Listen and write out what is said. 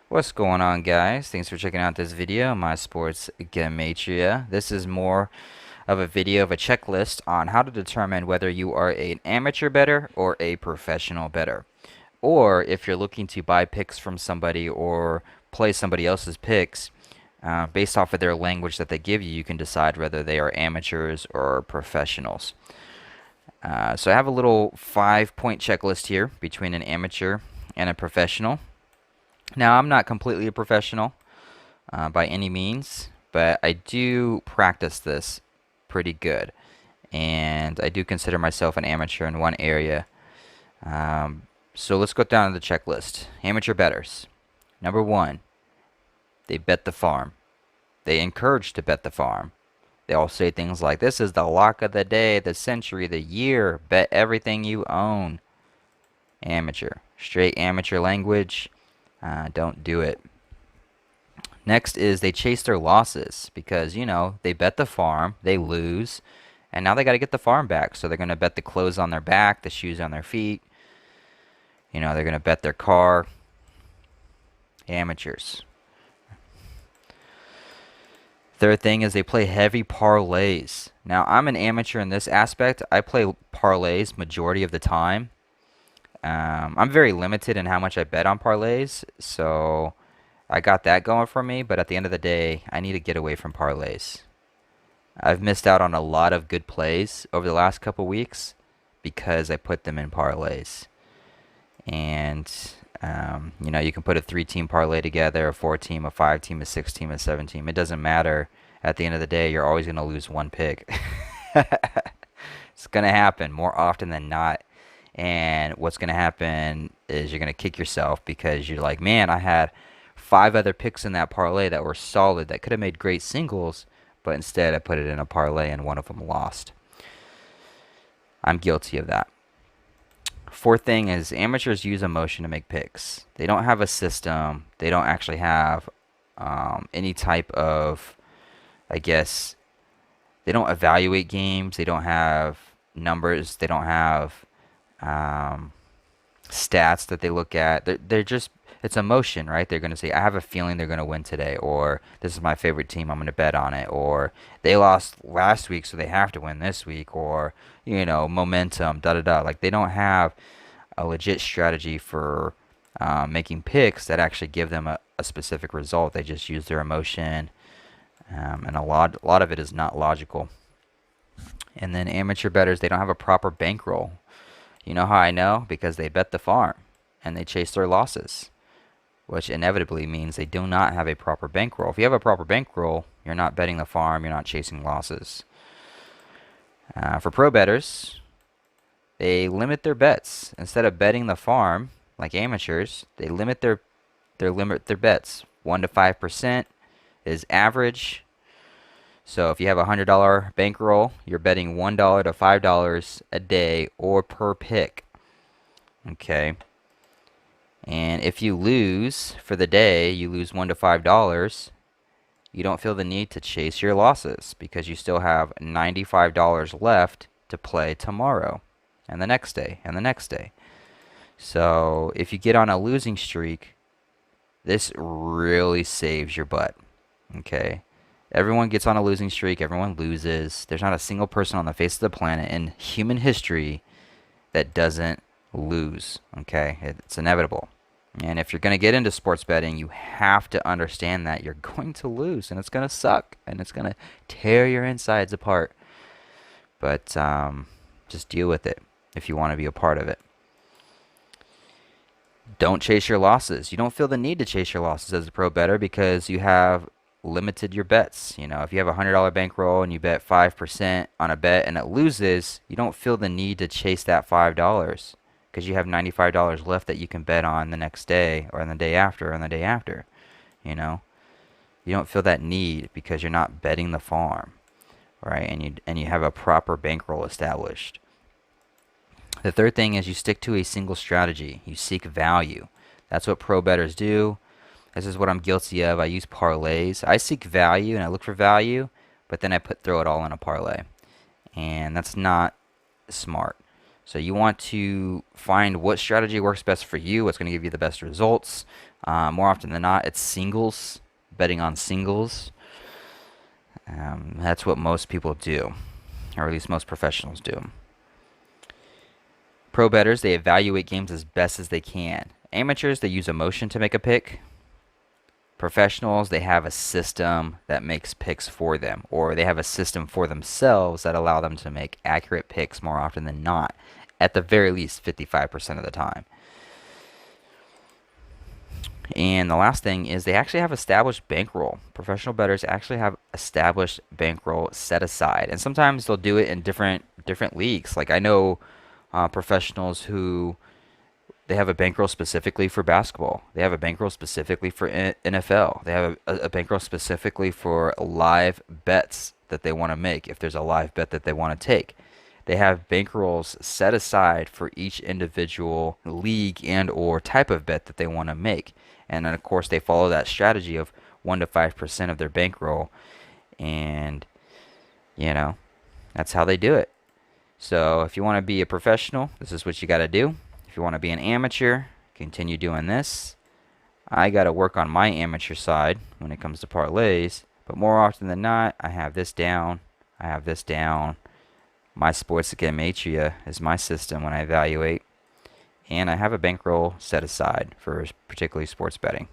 What's going on, guys? Thanks for checking out this video, My Sports Gematria. This is more of a video of a checklist on how to determine whether you are an amateur bettor or a professional bettor. Or if you're looking to buy picks from somebody or play somebody else's picks, based off of their language that they give you, you can decide whether they are amateurs or professionals. So I have a little 5-point checklist here between an amateur and a professional. Now, I'm not completely a professional by any means, but I do practice this pretty good. And I do consider myself an amateur in one area. So let's go down to the checklist. Amateur bettors. Number one, they bet the farm. They encourage to bet the farm. They all say things like, this is the lock of the day, the century, the year. Bet everything you own. Amateur. Straight amateur language. Don't do it. Next is they chase their losses because, they bet the farm, they lose, and now they got to get the farm back. So they're going to bet the clothes on their back, the shoes on their feet. They're going to bet their car. Amateurs. Third thing is they play heavy parlays. Now, I'm an amateur in this aspect. I play parlays majority of the time. I'm very limited in how much I bet on parlays, so I got that going for me, but at the end of the day, I need to get away from parlays. I've missed out on a lot of good plays over the last couple weeks because I put them in parlays. And, you can put a 3-team parlay together, a 4-team, a 5-team, a 6-team, a 7-team. It doesn't matter. At the end of the day, you're always going to lose one pick. It's going to happen more often than not. And what's going to happen is you're going to kick yourself because you're like, man, I had 5 other picks in that parlay that were solid that could have made great singles, but instead I put it in a parlay and one of them lost. I'm guilty of that. Fourth thing is amateurs use emotion to make picks. They don't have a system. They don't actually have any type of, I guess, they don't evaluate games. They don't have numbers. They don't have stats that they look at. They're just, it's emotion, right? They're going to say, I have a feeling they're going to win today, or this is my favorite team, I'm going to bet on it, or they lost last week, so they have to win this week, or, momentum, da da da. Like, they don't have a legit strategy for making picks that actually give them a specific result. They just use their emotion, and a lot of it is not logical. And then amateur bettors, they don't have a proper bankroll. You know how I know? Because they bet the farm and they chase their losses, which inevitably means they do not have a proper bankroll. If you have a proper bankroll, you're not betting the farm, you're not chasing losses. For pro bettors, they limit their bets. Instead of betting the farm like amateurs, they limit their bets. 1 to 5% is average. So if you have a $100 bankroll, you're betting $1 to $5 a day or per pick. Okay. And if you lose for the day, you lose $1 to $5, you don't feel the need to chase your losses because you still have $95 left to play tomorrow and the next day and the next day. So if you get on a losing streak, this really saves your butt. Okay. Everyone gets on a losing streak. Everyone loses. There's not a single person on the face of the planet in human history that doesn't lose. Okay? It's inevitable. And if you're going to get into sports betting, you have to understand that you're going to lose, and it's going to suck, and it's going to tear your insides apart. But just deal with it if you want to be a part of it. Don't chase your losses. You don't feel the need to chase your losses as a pro bettor because you have limited your bets. If you have a $100 bankroll and you bet 5% on a bet and it loses, you don't feel the need to chase that $5 because you have $95 left that you can bet on the next day or the day after and the day after. You don't feel that need because you're not betting the farm, right? And you have a proper bankroll established. The third thing is you stick to a single strategy. You seek value. That's what pro bettors do. This is what I'm guilty of. I use parlays. I seek value and I look for value, but then I throw it all in a parlay. And that's not smart. So you want to find what strategy works best for you, what's going to give you the best results. More often than not, it's singles, betting on singles. That's what most people do, or at least most professionals do. Pro bettors, they evaluate games as best as they can. Amateurs, they use emotion to make a pick. Professionals, they have a system that makes picks for them, or they have a system for themselves that allow them to make accurate picks more often than not, at the very least 55% of the time. And the last thing is they actually have established bankroll. Professional bettors actually have established bankroll set aside, and sometimes they'll do it in different leagues. Like I know professionals who they have a bankroll specifically for basketball. They have a bankroll specifically for NFL. They have a bankroll specifically for live bets that they want to make if there's a live bet that they want to take. They have bankrolls set aside for each individual league and or type of bet that they want to make. And then of course they follow that strategy of 1 to 5% of their bankroll, and you know, that's how they do it. So if you want to be a professional, this is what you got to do. If you want to be an amateur, continue doing this. I got to work on my amateur side when it comes to parlays, but more often than not, I have this down. I have this down. My sports Gematria is my system when I evaluate, and I have a bankroll set aside for particularly sports betting.